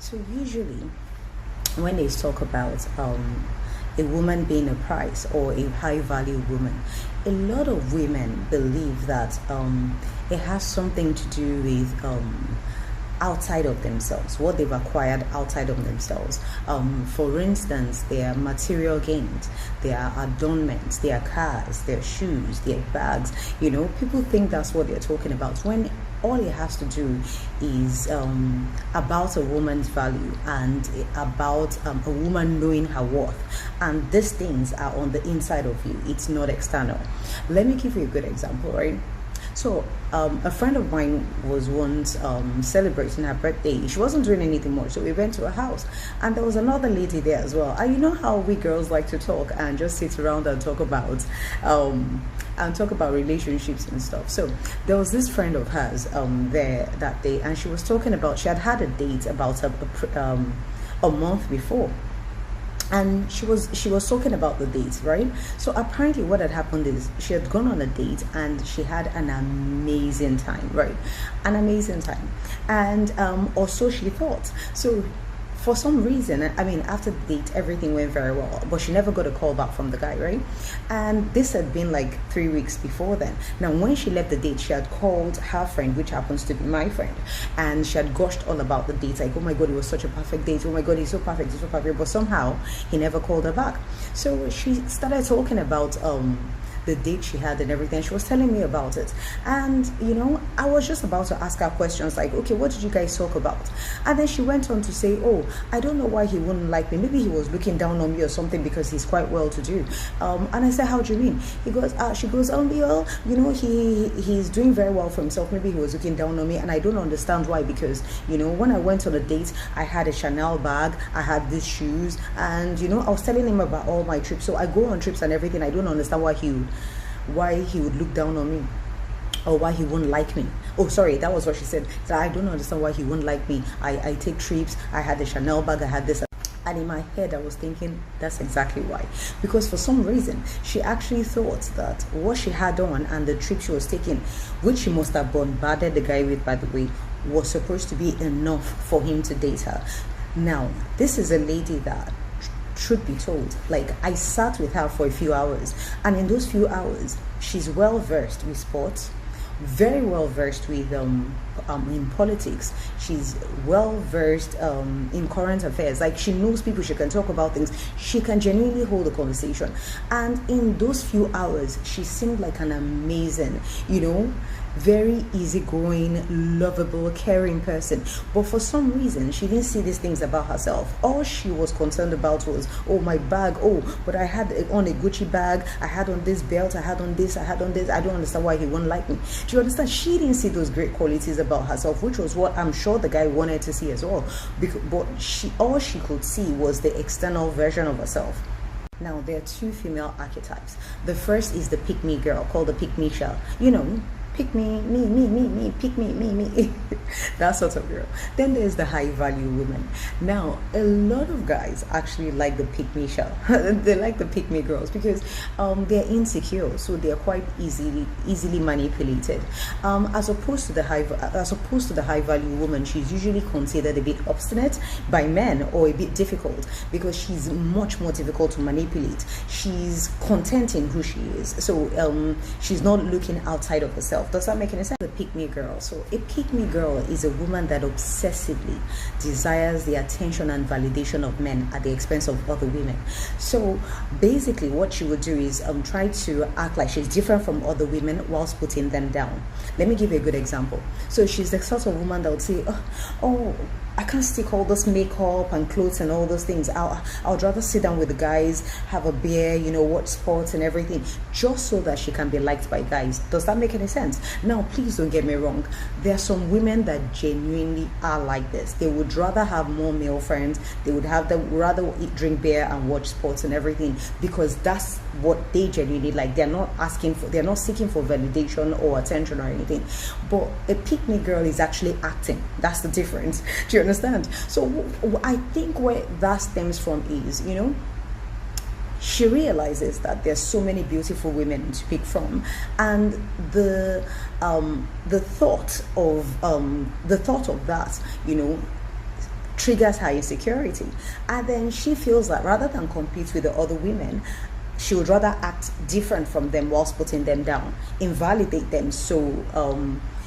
So usually, when they talk about a woman being a prize or a high value woman, a lot of women believe that it has something to do with outside of themselves, what they've acquired outside of themselves. For instance, their material gains, their adornments, their cars, their shoes, their bags. People think that's what they're talking about when all it has to do is about a woman's value and about a woman knowing her worth. And these things are on the inside of you, it's not external. Let me give you a good example, right? So a friend of mine was once celebrating her birthday. She wasn't doing anything much, so we went to her house, and there was another lady there as well. And you know how we girls like to talk and just sit around and talk about relationships and stuff. So there was this friend of hers there that day, and she was talking about she had a date about a month before. And she was talking about the date, right? So apparently what had happened is she had gone on a date and she had an amazing time, right? An amazing time. And or so she thought. So for some reason, after the date, everything went very well, but she never got a call back from the guy, right? And this had been like 3 weeks before then. Now, when she left the date, she had called her friend, which happens to be my friend, and she had gushed all about the date, like, oh my God, it was such a perfect date. Oh my God, he's so perfect, but somehow he never called her back. So she started talking about the date she had and everything. She was telling me about it, and I was just about to ask her questions like, okay, what did you guys talk about? And then she went on to say, oh, I don't know why he wouldn't like me. Maybe he was looking down on me or something because he's quite well to do. And I said, how do you mean? She goes, well, he's doing very well for himself. Maybe he was looking down on me, and I don't understand why, because when I went on a date, I had a Chanel bag, I had these shoes, and I was telling him about all my trips. So I go on trips and everything. I don't understand why he would look down on me, or why he wouldn't like me. Oh, sorry, that was what she said. So I don't understand why he wouldn't like me. I take trips, I had a Chanel bag, I had this. And in my head, I was thinking, that's exactly why. Because for some reason, she actually thought that what she had on and the trip she was taking, which she must have bombarded the guy with, by the way, was supposed to be enough for him to date her. Now, this is a lady that, truth be told, like, I sat with her for a few hours, and in those few hours, she's well versed with sports, very well versed with in politics. She's well versed in current affairs. Like, she knows people, she can talk about things, she can genuinely hold a conversation. And in those few hours, she seemed like an amazing, very easygoing, lovable, caring person. But for some reason, she didn't see these things about herself. All she was concerned about was, oh, my bag, oh, but I had on a Gucci bag, I had on this belt, I had on this, I don't understand why he won't like me. Do you understand? She didn't see those great qualities about herself, which was what I'm sure the guy wanted to see as well. But all she could see was the external version of herself. Now, there are two female archetypes. The first is the pick-me girl, called the pick-me shell. Pick me, pick me. That sort of girl. Then there's the high value woman. Now, a lot of guys actually like the pick me shell. They like the pick me girls because they're insecure, so they're quite easily manipulated. As opposed to the high value woman, she's usually considered a bit obstinate by men, or a bit difficult, because she's much more difficult to manipulate. She's content in who she is, so she's not looking outside of herself. Does that make any sense? A pick-me girl. So a pick-me girl is a woman that obsessively desires the attention and validation of men at the expense of other women. So basically what she would do is try to act like she's different from other women whilst putting them down. Let me give you a good example. So she's the sort of woman that would say, oh, I can't stick all this makeup and clothes and all those things. I'd rather sit down with the guys, have a beer, watch sports and everything, just so that she can be liked by guys. Does that make any sense? Now, please don't get me wrong. There are some women that genuinely are like this. They would rather have more male friends. They would rather drink beer and watch sports and everything, because that's what they genuinely like. They're not seeking for validation or attention or anything. But a pick-me girl is actually acting. That's the difference. Do you understand? So I think where that stems from is, she realizes that there's so many beautiful women to pick from, and the thought of that, triggers her insecurity. And then she feels that rather than compete with the other women, she would rather act different from them whilst putting them down, invalidate them, so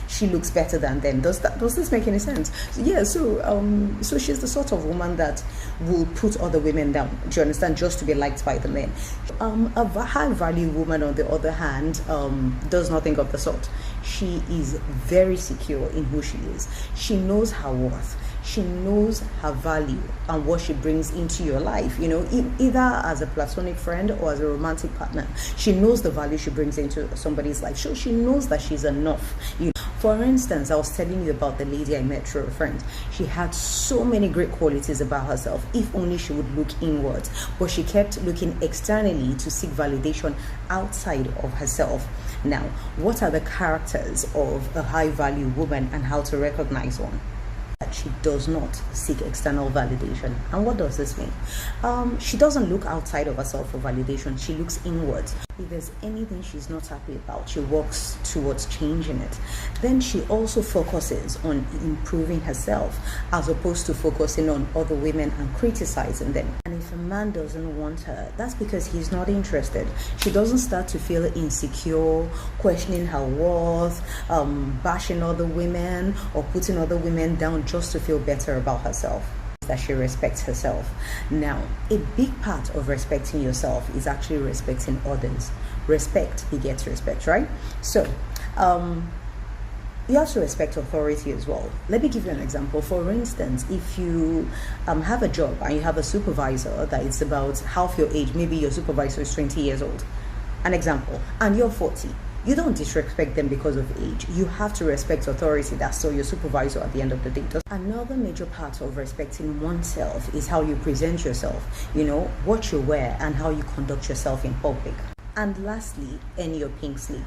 she looks better than them. Does this make any sense? Yeah. So she's the sort of woman that will put other women down. Do you understand? Just to be liked by the men. A high value woman, on the other hand, does nothing of the sort. She is very secure in who she is. She knows her worth. She knows her value and what she brings into your life, either as a platonic friend or as a romantic partner. She knows the value she brings into somebody's life. So she knows that she's enough. For instance, I was telling you about the lady I met through a friend. She had so many great qualities about herself, if only she would look inwards. But she kept looking externally to seek validation outside of herself. Now, what are the characters of a high value woman and how to recognize one? That she does not seek external validation. And what does this mean? She doesn't look outside of herself for validation. She looks inwards. If there's anything she's not happy about, she works towards changing it. Then she also focuses on improving herself as opposed to focusing on other women and criticizing them. And if a man doesn't want her, that's because he's not interested. She doesn't start to feel insecure, questioning her worth, bashing other women or putting other women down just to feel better about herself. That she respects herself. Now, a big part of respecting yourself is actually respecting others. Respect begets respect, right? So, you have to respect authority as well. Let me give you an example. For instance, if you have a job and you have a supervisor that is about half your age, maybe your supervisor is 20 years old, an example, and you're 40. You don't disrespect them because of age. You have to respect authority. That's so your supervisor at the end of the day. Another major part of respecting oneself is how you present yourself, what you wear and how you conduct yourself in public. And lastly, earn your pink slip.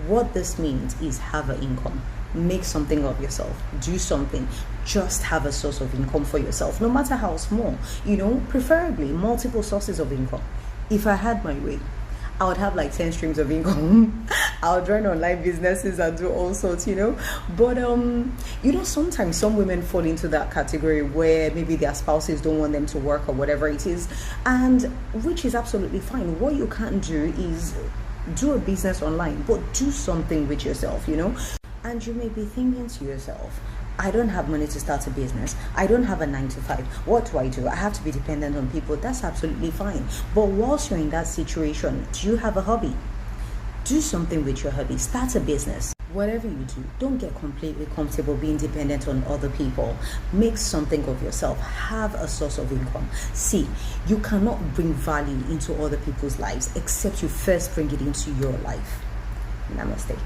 What this means is have an income. Make something of yourself. Do something. Just have a source of income for yourself, no matter how small. Preferably multiple sources of income. If I had my way, I would have like 10 streams of income. I would run online businesses and do all sorts, But, sometimes some women fall into that category where maybe their spouses don't want them to work or whatever it is, and which is absolutely fine. What you can't do is do a business online, but do something with yourself, And you may be thinking to yourself, I don't have money to start a business. I don't have a 9-to-5. What do? I have to be dependent on people. That's absolutely fine. But whilst you're in that situation, do you have a hobby? Do something with your hobby. Start a business. Whatever you do, don't get completely comfortable being dependent on other people. Make something of yourself. Have a source of income. See, you cannot bring value into other people's lives except you first bring it into your life. Namaste.